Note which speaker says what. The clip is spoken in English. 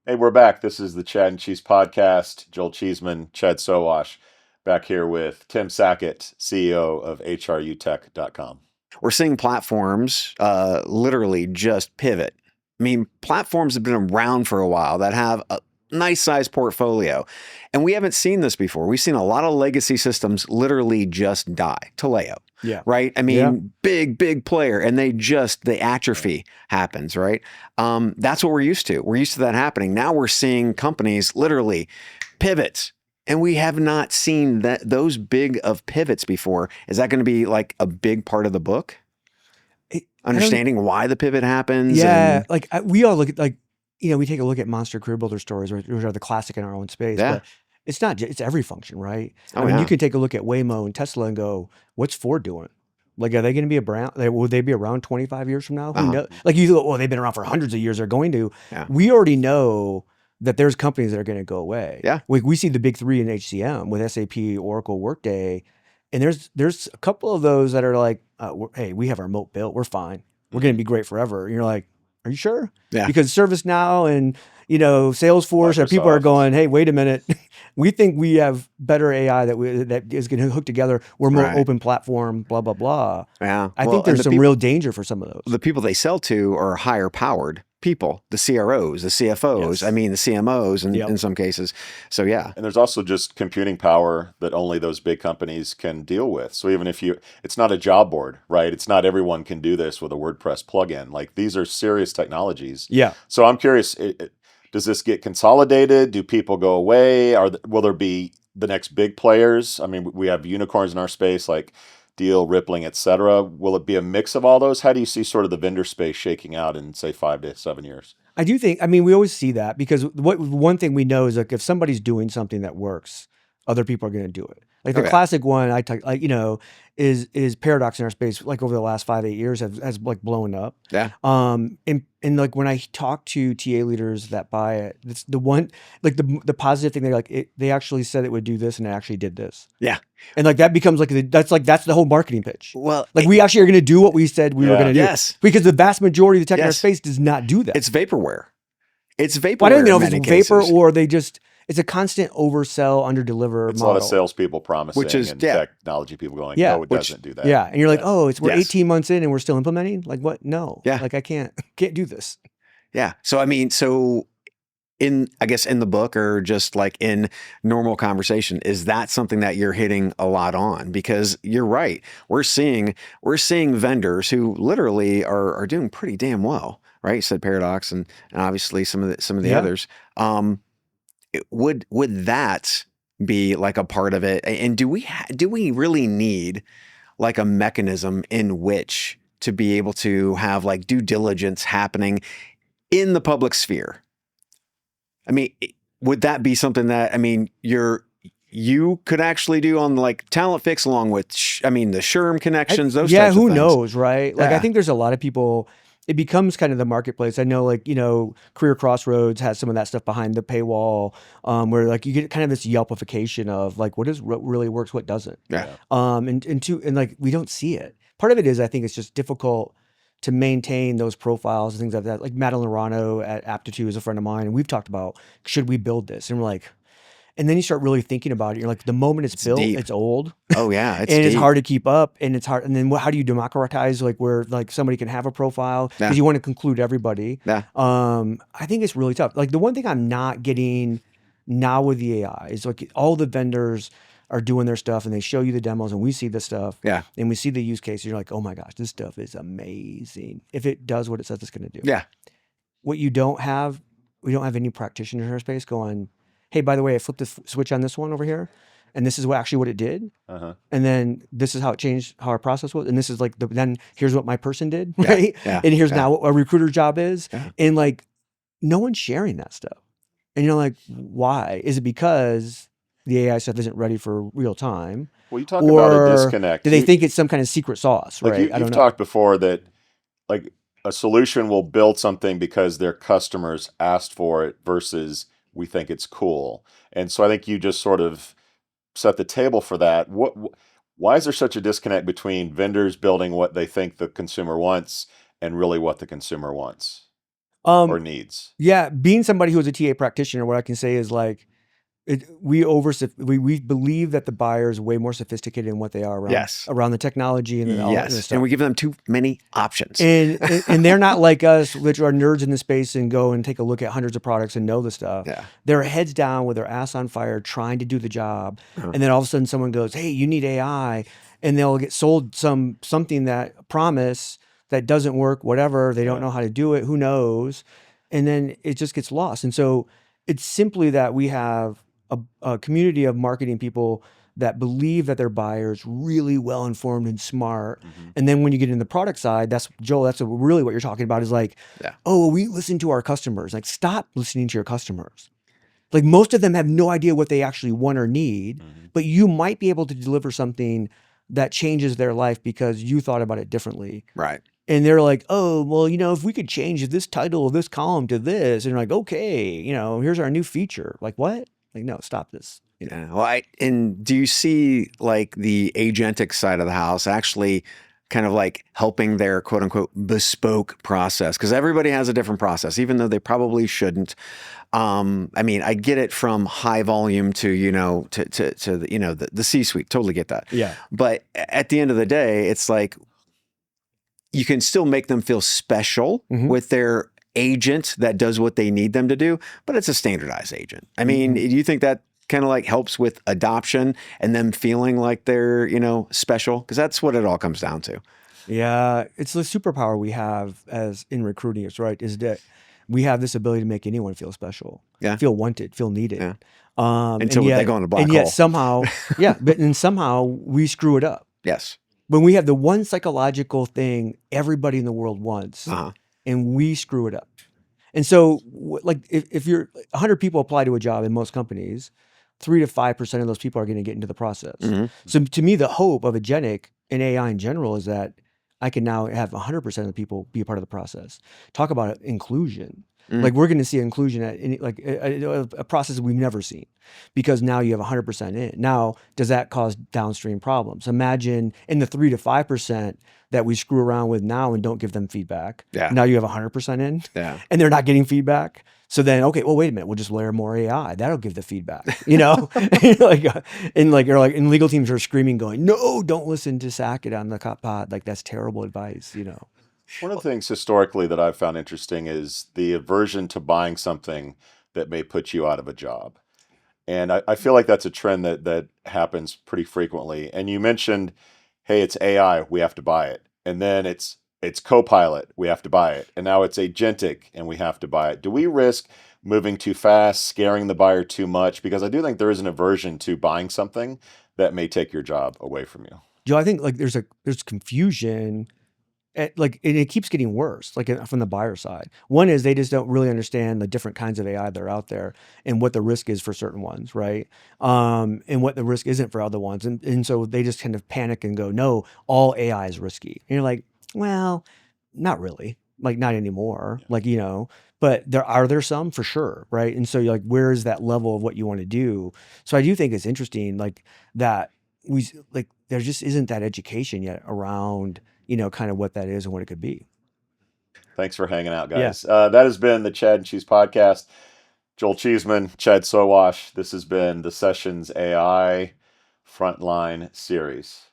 Speaker 1: Hey, we're back. This is the Chad and Cheese Podcast. Joel Cheeseman, Chad Sowash, back here with Tim Sackett, CEO of HRUtech.com.
Speaker 2: We're seeing platforms literally just pivot. I mean, platforms have been around for a while that have a nice sized portfolio. And we haven't seen this before. We've seen a lot of legacy systems literally just die. Taleo,
Speaker 3: Yeah.
Speaker 2: right? I
Speaker 3: Yeah.
Speaker 2: mean, big player, and the atrophy happens, right? That's what we're used to. We're used to that happening. Now we're seeing companies literally pivot. And we have not seen those big of pivots before. Is that going to be like a big part of the book?
Speaker 3: I don't,
Speaker 2: Understanding why the pivot happens?
Speaker 3: yeah,
Speaker 2: And
Speaker 3: like we all look at we take a look at monster career builder stories, which are the classic in our own space,
Speaker 2: yeah.
Speaker 3: but it's not just, it's every function, right?
Speaker 2: Oh,
Speaker 3: I mean,
Speaker 2: yeah.
Speaker 3: you can take a look at Waymo and Tesla and go, what's Ford doing? Like, are they going to be around? Will they be around 25 years from now? Who knows? Like you go, well, they've been around for hundreds of years. They're going to.
Speaker 2: Yeah.
Speaker 3: We already know that there's companies that are going to go away.
Speaker 2: Yeah.
Speaker 3: We see the big three in HCM with SAP, Oracle, Workday, and there's a couple of those that are like, hey, we have our moat built. We're fine. We're going to be great forever. And you're like, are you sure?
Speaker 2: Yeah.
Speaker 3: Because ServiceNow and Salesforce, or people are going, hey, wait a minute. We think we have better AI that is going to hook together. We're more open platform, blah, blah, blah.
Speaker 2: Yeah.
Speaker 3: I think there's some real danger for some of those.
Speaker 2: The people they sell to are higher powered people, the CROs, the CFOs,
Speaker 3: Yes.
Speaker 2: I mean, the CMOs
Speaker 3: Yep.
Speaker 2: in some cases. So, yeah.
Speaker 1: And there's also just computing power that only those big companies can deal with. So even if it's not a job board, right? It's not everyone can do this with a WordPress plugin. Like these are serious technologies.
Speaker 3: Yeah.
Speaker 1: So I'm curious, does this get consolidated? Do people go away? Will there be the next big players? I mean, we have unicorns in our space like Deal, Rippling, et cetera. Will it be a mix of all those? How do you see sort of the vendor space shaking out in, say, 5 to 7 years?
Speaker 3: I do think, we always see that because one thing we know is like if somebody's doing something that works, other people are going to do it. Like the classic one is Paradox in our space. Like over the last 5-8 years has like blown up.
Speaker 2: Yeah.
Speaker 3: And like when I talk to TA leaders that buy it, it's the one like the positive thing. They're like they actually said it would do this and it actually did this.
Speaker 2: Yeah.
Speaker 3: And like that becomes that's the whole marketing pitch.
Speaker 2: Well,
Speaker 3: like we actually are going to do what we said we were going to do.
Speaker 2: Yes.
Speaker 3: Because the vast majority of the tech in our space does not do that.
Speaker 2: It's vaporware. It's vaporware.
Speaker 3: Well, I don't know if it's vapor or it's a constant oversell, underdeliver
Speaker 1: It's
Speaker 3: model.
Speaker 1: a lot of salespeople promising,
Speaker 2: which is,
Speaker 1: and technology people going, no, it doesn't do that.
Speaker 3: Yeah, and you're like, we're 18 months in and we're still implementing? Like what? No.
Speaker 2: Yeah.
Speaker 3: Like I can't do this.
Speaker 2: Yeah. So, I mean, I guess in the book or just like in normal conversation, is that something that you're hitting a lot on? Because you're right. We're seeing vendors who literally are doing pretty damn well, right? You said Paradox and obviously some of the others. Would that be like a part of it? And do we really need like a mechanism in which to be able to have like due diligence happening in the public sphere? I mean, would that be something that, you could actually do on like Talent Fix along with, the SHRM connections, those types of things?
Speaker 3: Who knows, right? Like
Speaker 2: Yeah.
Speaker 3: I think there's a lot of people, it becomes kind of the marketplace. I know Career Crossroads has some of that stuff behind the paywall where like you get kind of this Yelpification of like what really works, what doesn't.
Speaker 2: Yeah.
Speaker 3: And like we don't see it. Part of it is I think it's just difficult to maintain those profiles and things like that. Like Madeline Rano at Aptitude is a friend of mine, and we've talked about, should we build this? And we're like, and then you start really thinking about it. You're like, the moment it's built,
Speaker 2: deep.
Speaker 3: it's old.
Speaker 2: Oh yeah.
Speaker 3: And it's hard to keep up, and it's hard. And then how do you democratize like where like somebody can have a profile because you want to conclude everybody.
Speaker 2: Yeah.
Speaker 3: I think it's really tough. Like the one thing I'm not getting now with the AI is like all the vendors are doing their stuff and they show you the demos and we see the stuff.
Speaker 2: Yeah.
Speaker 3: And we see the use cases. You're like, oh my gosh, this stuff is amazing. If it does what it says it's going to do.
Speaker 2: Yeah.
Speaker 3: What we don't have any practitioners in our space going, hey, by the way, I flipped the switch on this one over here, and this is what it did.
Speaker 1: Uh-huh.
Speaker 3: And then this is how it changed how our process was. And this is like then here's what my person did, right?
Speaker 2: Yeah.
Speaker 3: And here's now what a recruiter's job is.
Speaker 2: Yeah.
Speaker 3: And like no one's sharing that stuff. And you're like, why? Is it because the AI stuff isn't ready for real time?
Speaker 1: Well, you talk about a disconnect.
Speaker 3: Do they think it's some kind of secret sauce, right?
Speaker 1: I don't know. You've talked before that like a solution will build something because their customers asked for it versus we think it's cool. And so I think you just sort of set the table for that. Why is there such a disconnect between vendors building what they think the consumer wants and really what the consumer wants? or
Speaker 3: Um,
Speaker 1: needs?
Speaker 3: yeah, being somebody who's a TA practitioner, what I can say is like, we believe that the buyer is way more sophisticated in what they are
Speaker 2: Yes.
Speaker 3: around the technology and all that
Speaker 2: Yes.
Speaker 3: stuff.
Speaker 2: And we give them too many options.
Speaker 3: And they're not like us, which are nerds in the space and go and take a look at hundreds of products and know the stuff.
Speaker 2: Yeah.
Speaker 3: They're heads down with their ass on fire trying to do the job.
Speaker 2: Uh-huh.
Speaker 3: And then all of a sudden someone goes, "Hey, you need AI," and they'll get sold something that promise that doesn't work, whatever. They don't
Speaker 1: Yeah.
Speaker 3: know how to do it. Who knows? And then it just gets lost. And so it's simply that we have a community of marketing people that believe that their buyers really well informed and smart.
Speaker 1: Mhm.
Speaker 3: And then when you get in the product side, that's Joel, that's really what you're talking about is like,
Speaker 2: Yeah.
Speaker 3: oh, we listen to our customers. Like, stop listening to your customers. Like, most of them have no idea what they actually want or need,
Speaker 1: Mhm.
Speaker 3: but you might be able to deliver something that changes their life because you thought about it differently.
Speaker 2: Right.
Speaker 3: And they're like, oh, well, if we could change this title of this column to this, and you're like, okay, here's our new feature. Like, what? Like, no, stop this.
Speaker 2: Yeah. Well, and do you see like the agentic side of the house actually kind of like helping their quote unquote bespoke process? Because everybody has a different process, even though they probably shouldn't. I mean, I get it from high volume to, the C-suite. Totally get that.
Speaker 3: Yeah.
Speaker 2: But at the end of the day, it's like you can still make them feel special
Speaker 3: Mhm.
Speaker 2: with their agent that does what they need them to do, but it's a standardized agent. I mean, do you think that kind of like helps with adoption and them feeling like they're, special? Because that's what it all comes down to.
Speaker 3: Yeah, it's the superpower we have as in recruiting, is right, is that we have this ability to make anyone feel special,
Speaker 2: Yeah.
Speaker 3: feel wanted, feel needed.
Speaker 2: Yeah.
Speaker 3: And
Speaker 2: Until they go in a black
Speaker 3: and yet
Speaker 2: hole.
Speaker 3: somehow, yeah, but then somehow we screw it up.
Speaker 2: Yes.
Speaker 3: When we have the one psychological thing everybody in the world wants,
Speaker 2: Uh-huh.
Speaker 3: and we screw it up. And so, like, if you're 100 people apply to a job in most companies, 3 to 5% of those people are going to get into the process.
Speaker 2: Mhm.
Speaker 3: So to me, the hope of agentic and AI in general is that I can now have 100% of the people be a part of the process. Talk about inclusion.
Speaker 2: Mm.
Speaker 3: Like, we're going to see inclusion at a process we've never seen, because now you have 100% in. Now, does that cause downstream problems? Imagine in the 3 to 5% that we screw around with now and don't give them feedback.
Speaker 2: Yeah.
Speaker 3: Now you have 100% in,
Speaker 2: Yeah.
Speaker 3: and they're not getting feedback. So then, okay, well, wait a minute, we'll just layer more AI. That'll give the feedback, and legal teams are screaming, going, "No, don't listen to Sackett on the cop pod. Like, that's terrible advice."
Speaker 1: One of the things historically that I've found interesting is the aversion to buying something that may put you out of a job. And I feel like that's a trend that happens pretty frequently. And you mentioned, hey, it's AI, we have to buy it. And then it's Copilot, we have to buy it. And now it's agentic and we have to buy it. Do we risk moving too fast, scaring the buyer too much? Because I do think there is an aversion to buying something that may take your job away from you.
Speaker 3: Joe, I think like there's confusion. And it keeps getting worse, from the buyer side. One is they just don't really understand the different kinds of AI that are out there and what the risk is for certain ones, right? And what the risk isn't for other ones. And so they just kind of panic and go, no, all AI is risky. And you're like, well, not really, like not anymore. But there some for sure, right? And so you're like, where is that level of what you want to do? So I do think it's interesting, like that there just isn't that education yet around kind of what that is and what it could be.
Speaker 1: Thanks for hanging out, guys. That has been the Chad and Cheese Podcast. Joel Cheeseman, Chad Sowash. This has been the Sessions AI Frontline Series.